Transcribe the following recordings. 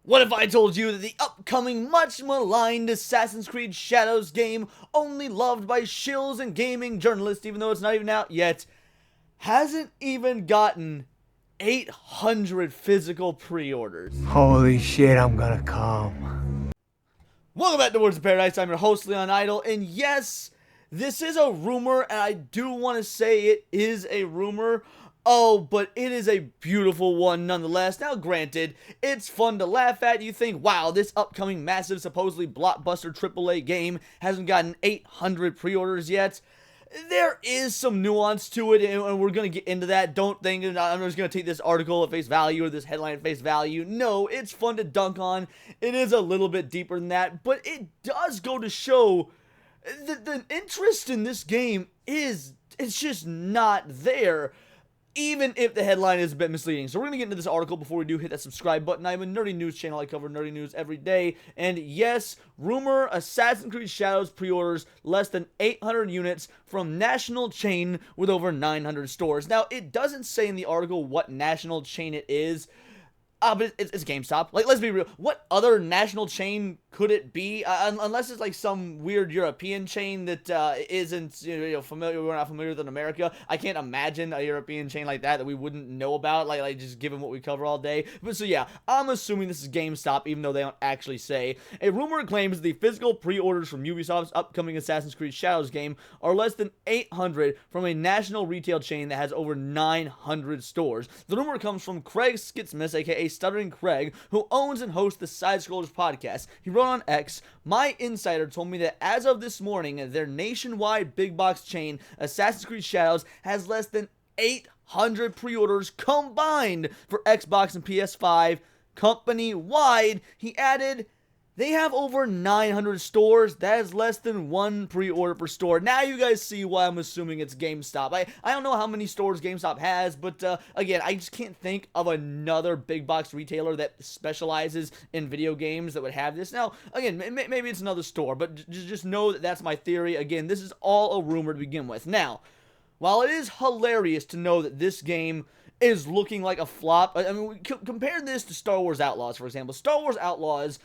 What if I told you that the upcoming much maligned Assassin's Creed Shadows game, only loved by shills and gaming journalists even though it's not even out yet, hasn't even gotten 800 physical pre-orders? Holy shit, I'm gonna come. Welcome back to Wars of Paradise. I'm your host, Leon Idle, and yes, this is a rumor, and I do want to say it is a rumor. Oh, but it is a beautiful one nonetheless. Now, granted, it's fun to laugh at. You think, wow, this upcoming massive, supposedly blockbuster AAA game hasn't gotten 800 pre-orders yet. There is some nuance to it, and we're going to get into that. Don't think I'm just going to take this article at face value or this headline at face value. No, it's fun to dunk on. It is a little bit deeper than that, but it does go to show that the interest in this game it's just not there, even if the headline is a bit misleading. So we're going to get into this article before we do hit that subscribe button. I have a nerdy news channel. I cover nerdy news every day. And yes, rumor, Assassin's Creed Shadows pre-orders less than 800 units from national chain with over 900 stores. Now, it doesn't say in the article what national chain it is. But it's GameStop. Like, let's be real. What other national chain could it be? Unless it's like some weird European chain that isn't familiar. We're not familiar with in America. I can't imagine a European chain like that we wouldn't know about. Like just given what we cover all day. But so yeah, I'm assuming this is GameStop, even though they don't actually say. A rumor claims the physical pre-orders from Ubisoft's upcoming Assassin's Creed Shadows game are less than 800 from a national retail chain that has over 900 stores. The rumor comes from Craig Skitsmith, aka Stuttering Craig, who owns and hosts the Side Scrollers podcast. He wrote on X, "My insider told me that as of this morning, their nationwide big box chain, Assassin's Creed Shadows, has less than 800 pre-orders combined for Xbox and PS5 company-wide." He added, "They have over 900 stores. That is less than one pre-order per store." Now you guys see why I'm assuming it's GameStop. I don't know how many stores GameStop has, but again, I just can't think of another big box retailer that specializes in video games that would have this. Now, again, maybe it's another store, but just know that that's my theory. Again, this is all a rumor to begin with. Now, while it is hilarious to know that this game is looking like a flop. I mean, compare this to Star Wars Outlaws, for example. Star Wars Outlaws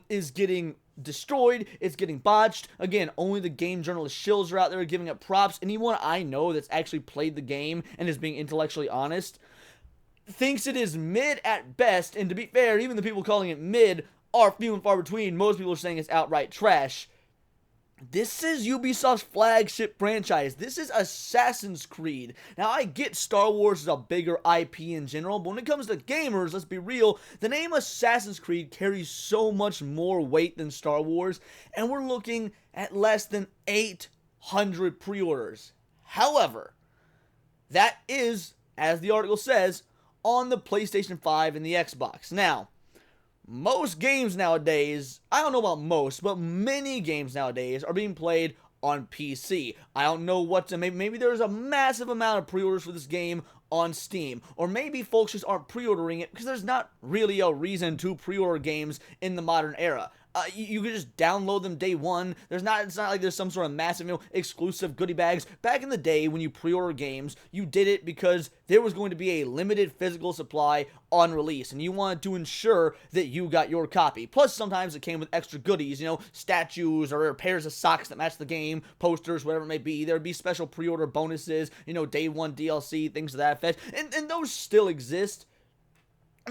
is getting destroyed. It's getting botched. Again, only the game journalist shills are out there giving it props. Anyone I know that's actually played the game and is being intellectually honest thinks it is mid at best. And to be fair, even the people calling it mid are few and far between. Most people are saying it's outright trash. This is Ubisoft's flagship franchise. This is Assassin's Creed. Now, I get Star Wars is a bigger IP in general, but when it comes to gamers, let's be real, the name Assassin's Creed carries so much more weight than Star Wars, and we're looking at less than 800 pre-orders. However, that is, as the article says, on the PlayStation 5 and the Xbox. Now, most games nowadays, I don't know about most, but many games nowadays are being played on PC. I don't know what to, maybe there's a massive amount of pre-orders for this game on Steam, or maybe folks just aren't pre-ordering it because there's not really a reason to pre-order games in the modern era. You can just download them day one. It's not like there's some sort of massive, exclusive goodie bags. Back in the day when you pre-order games, you did it because there was going to be a limited physical supply on release, and you wanted to ensure that you got your copy. Plus, sometimes it came with extra goodies, statues or pairs of socks that match the game, posters, whatever it may be. There'd be special pre-order bonuses, day one DLC, things of that effect, and those still exist,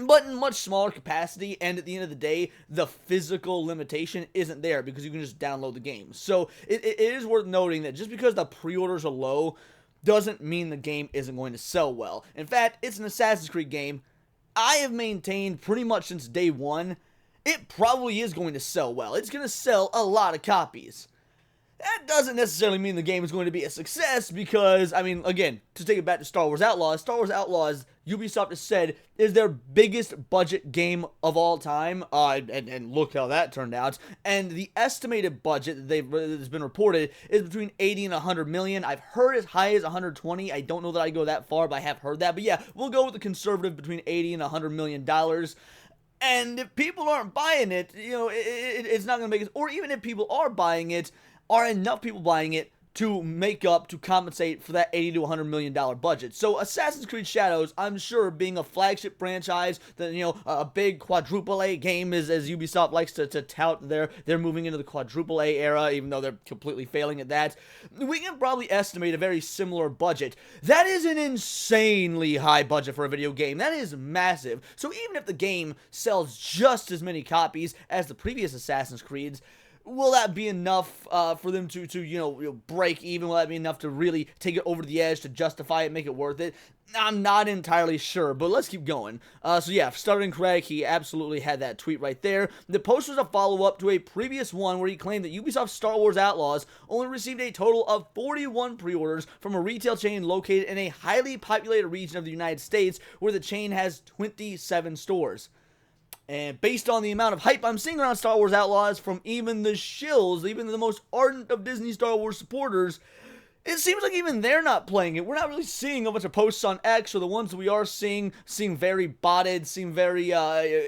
but in much smaller capacity, and at the end of the day, the physical limitation isn't there because you can just download the game. So it is worth noting that just because the pre-orders are low doesn't mean the game isn't going to sell well. In fact, it's an Assassin's Creed game. I have maintained pretty much since day one, it probably is going to sell well. It's going to sell a lot of copies. That doesn't necessarily mean the game is going to be a success because, I mean, again, to take it back to Star Wars Outlaws, Ubisoft has said, is their biggest budget game of all time, and look how that turned out, and the estimated budget that has been reported is between 80 and 100 million. I've heard as high as 120. I don't know that I go that far, but I have heard that. But yeah, we'll go with the conservative between 80 and 100 million dollars. And if people aren't buying it, it's not going to make it, or even if people are buying it, are enough people buying it to compensate for that $80 to $100 million budget. So Assassin's Creed Shadows, I'm sure, being a flagship franchise, that, you know, a big quadruple A game, as Ubisoft likes to tout, they're moving into the quadruple A era, even though they're completely failing at that. We can probably estimate a very similar budget. That is an insanely high budget for a video game. That is massive. So even if the game sells just as many copies as the previous Assassin's Creeds, will that be enough for them to break even? Will that be enough to really take it over the edge, to justify it, make it worth it? I'm not entirely sure, but let's keep going. So yeah, Stuttering Craig, he absolutely had that tweet right there. The post was a follow-up to a previous one where he claimed that Ubisoft's Star Wars Outlaws only received a total of 41 pre-orders from a retail chain located in a highly populated region of the United States where the chain has 27 stores. And based on the amount of hype I'm seeing around Star Wars Outlaws from even the shills, even the most ardent of Disney Star Wars supporters, it seems like even they're not playing it. We're not really seeing a bunch of posts on X, or the ones that we are seeing seem very botted, seem very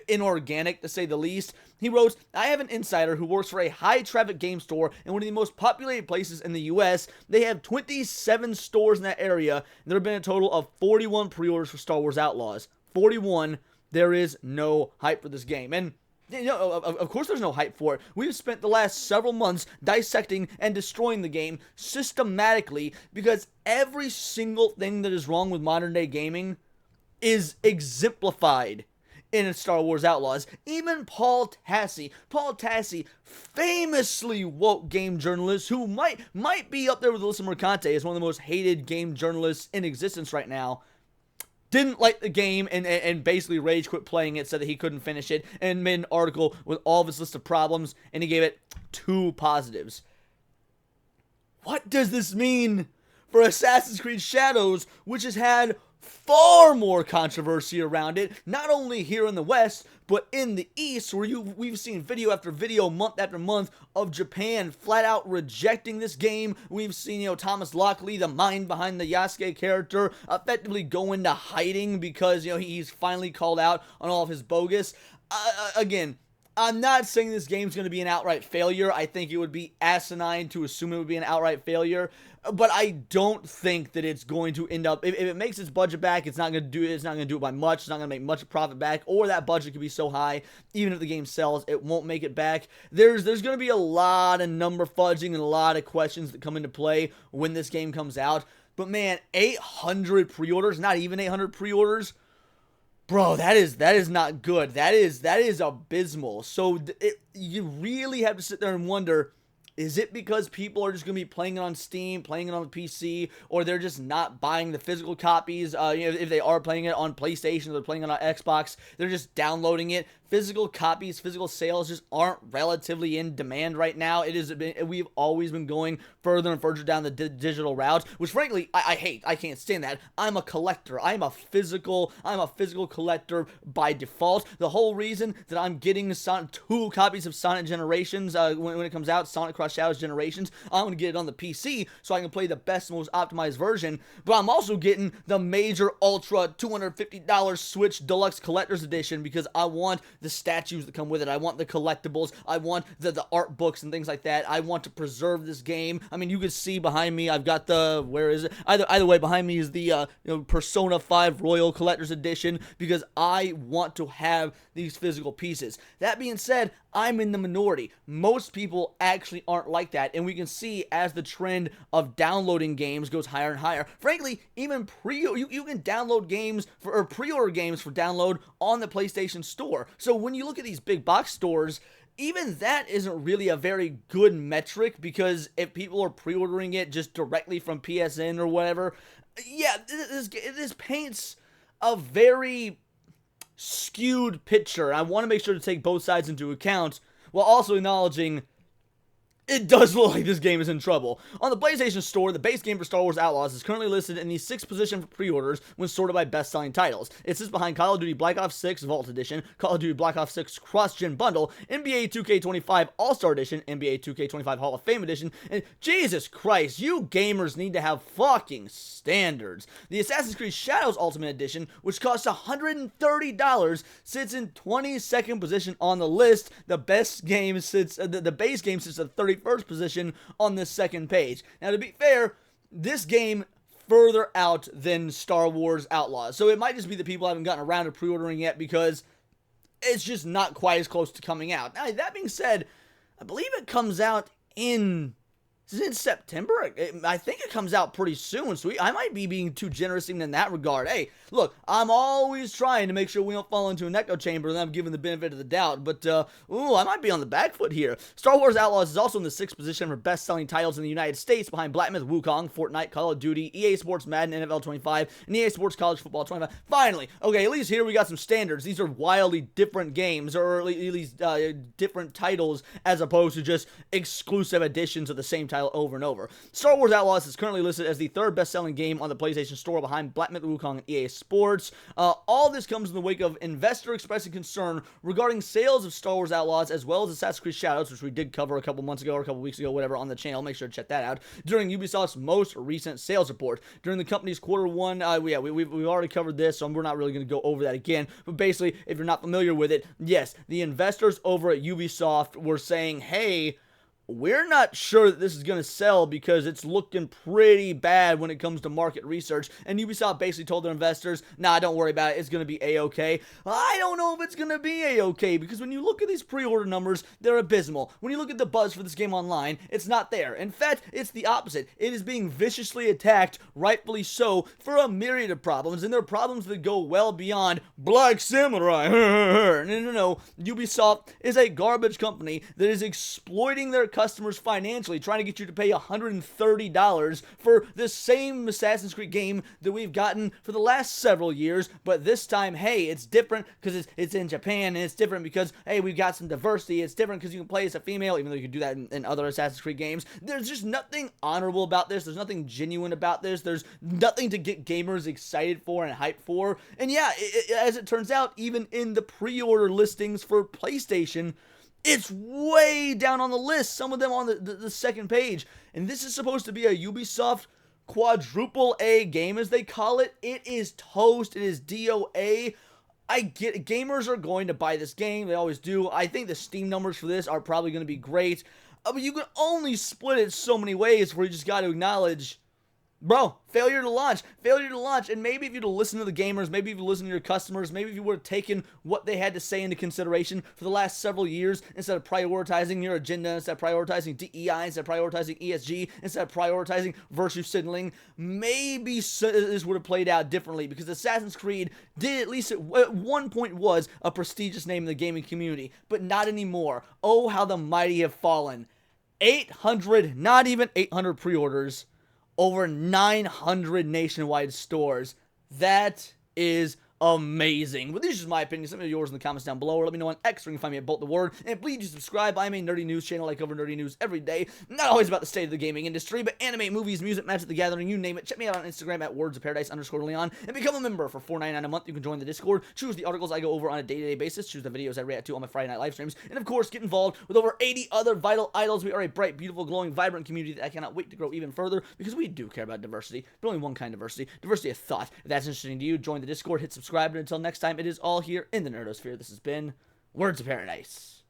inorganic, to say the least. He wrote, "I have an insider who works for a high-traffic game store in one of the most populated places in the U.S. They have 27 stores in that area, and there have been a total of 41 pre-orders for Star Wars Outlaws. 41. There is no hype for this game." And, you know, of course there's no hype for it. We've spent the last several months dissecting and destroying the game systematically, because every single thing that is wrong with modern day gaming is exemplified in Star Wars Outlaws. Even Paul Tassi, famously woke game journalist, who might be up there with Alyssa Mercante as one of the most hated game journalists in existence right now, didn't like the game and basically rage quit playing it, said that he couldn't finish it, and made an article with all of his list of problems, and he gave it 2 positives. What does this mean for Assassin's Creed Shadows, which has had far more controversy around it, not only here in the West, but in the East, where we've seen video after video, month after month, of Japan flat out rejecting this game. We've seen, Thomas Lockley, the mind behind the Yasuke character, effectively go into hiding because, he's finally called out on all of his bogus. Again, I'm not saying this game's going to be an outright failure. I think it would be asinine to assume it would be an outright failure. But I don't think that it's going to end up, if it makes its budget back, it's not going to do it by much. It's not going to make much profit back, or that budget could be so high, even if the game sells, it won't make it back. There's going to be a lot of number fudging and a lot of questions that come into play when this game comes out. But man, 800 pre-orders, not even 800 pre-orders, bro, that is not good. That is abysmal. So you really have to sit there and wonder, is it because people are just going to be playing it on Steam, playing it on the PC, or they're just not buying the physical copies? If they are playing it on PlayStation, or they're playing it on Xbox, they're just downloading it. Physical copies, physical sales just aren't relatively in demand right now. We've always been going further and further down the digital route, which frankly I hate. I can't stand that. I'm a collector. I'm a physical collector by default. The whole reason that I'm getting 2 copies of Sonic Generations when it comes out, Sonic Cross Shadows Generations, I'm gonna get it on the PC so I can play the best, most optimized version. But I'm also getting the major ultra $250 Switch Deluxe Collector's Edition because I want the statues that come with it. I want the collectibles. I want the art books and things like that. I want to preserve this game. I mean, you can see behind me, I've got the, where is it? Either way, behind me is the Persona 5 Royal Collector's Edition, because I want to have these physical pieces. That being said, I'm in the minority. Most people actually aren't like that, and we can see as the trend of downloading games goes higher and higher. Frankly, even you can download games or pre-order games for download on the PlayStation Store. So when you look at these big box stores, even that isn't really a very good metric, because if people are pre-ordering it just directly from PSN or whatever, yeah, this paints a very skewed picture. I want to make sure to take both sides into account, while also acknowledging it does look like this game is in trouble. On the PlayStation Store, the base game for Star Wars Outlaws is currently listed in the 6th position for pre-orders when sorted by best-selling titles. It sits behind Call of Duty Black Ops 6 Vault Edition, Call of Duty Black Ops 6 Cross-Gen Bundle, NBA 2K25 All-Star Edition, NBA 2K25 Hall of Fame Edition, and Jesus Christ, you gamers need to have fucking standards. The Assassin's Creed Shadows Ultimate Edition, which costs $130, sits in 22nd position on the list. The base game sits at 30th 31st position on this second page. Now, to be fair, this game further out than Star Wars Outlaws. So it might just be that people haven't gotten around to pre-ordering yet because it's just not quite as close to coming out. Now, that being said, I believe it comes out in September. I think it comes out pretty soon, so I might be being too generous even in that regard. Hey, look, I'm always trying to make sure we don't fall into an echo chamber, and I'm giving the benefit of the doubt, but, I might be on the back foot here. Star Wars Outlaws is also in the 6th position for best-selling titles in the United States, behind Black Myth Wukong, Fortnite, Call of Duty, EA Sports Madden, NFL 25, and EA Sports College Football 25. Finally, okay, at least here we got some standards. These are wildly different games, or at least different titles, as opposed to just exclusive editions of the same title over and over. Star Wars Outlaws is currently listed as the 3rd best-selling game on the PlayStation Store behind Black Myth Wukong and EA Sports. All this comes in the wake of investor expressing concern regarding sales of Star Wars Outlaws as well as Assassin's Creed Shadows, which we did cover a couple months ago or a couple weeks ago, whatever, on the channel. Make sure to check that out. During Ubisoft's most recent sales report. During the company's Q1, we've already covered this, so we're not really going to go over that again. But basically, if you're not familiar with it, yes, the investors over at Ubisoft were saying, hey, we're not sure that this is going to sell because it's looking pretty bad when it comes to market research. And Ubisoft basically told their investors, nah, don't worry about it. It's going to be A-okay. I don't know if it's going to be A-okay because when you look at these pre-order numbers, they're abysmal. When you look at the buzz for this game online, it's not there. In fact, it's the opposite. It is being viciously attacked, rightfully so, for a myriad of problems. And they're problems that go well beyond Black Samurai. No. Ubisoft is a garbage company that is exploiting their customers financially, trying to get you to pay $130 for the same Assassin's Creed game that we've gotten for the last several years, but this time, hey, it's different because it's in Japan, and it's different because, hey, we've got some diversity. It's different because you can play as a female, even though you can do that in other Assassin's Creed games. There's just nothing honorable about this. There's nothing genuine about this. There's nothing to get gamers excited for and hyped for. And yeah, as it turns out, even in the pre-order listings for PlayStation, it's way down on the list, some of them on the second page. And this is supposed to be a Ubisoft quadruple A game, as they call it. It is toast. It is DOA. I get it. Gamers are going to buy this game. They always do. I think the Steam numbers for this are probably going to be great. But you can only split it so many ways where you just got to acknowledge, bro, failure to launch, and maybe if you'd listen to the gamers, maybe if you listen to your customers, maybe if you would have taken what they had to say into consideration for the last several years, instead of prioritizing your agenda, instead of prioritizing DEI, instead of prioritizing ESG, instead of prioritizing virtue signaling, maybe this would have played out differently, because Assassin's Creed did, at least at one point, was a prestigious name in the gaming community, but not anymore. Oh, how the mighty have fallen. 800, not even 800 pre-orders, over 900 nationwide stores. That is amazing. But these are just my opinions. Let me know yours in the comments down below, or let me know on X, where you can find me at Bolt the Word. And please do subscribe. I'm a nerdy news channel. I cover nerdy news every day. Not always about the state of the gaming industry, but anime, movies, music, Magic the Gathering, you name it. Check me out on Instagram at wordsofparadise_Leon and become a member for $4.99 a month. You can join the Discord, choose the articles I go over on a day-to-day basis, choose the videos I react to on my Friday night live streams, and of course, get involved with over 80 other vital idols. We are a bright, beautiful, glowing, vibrant community that I cannot wait to grow even further, because we do care about diversity, but only one kind of diversity of thought. If that's interesting to you, join the Discord, hit subscribe, and until next time, it is all here in the Nerdosphere. This has been Words of Paradise.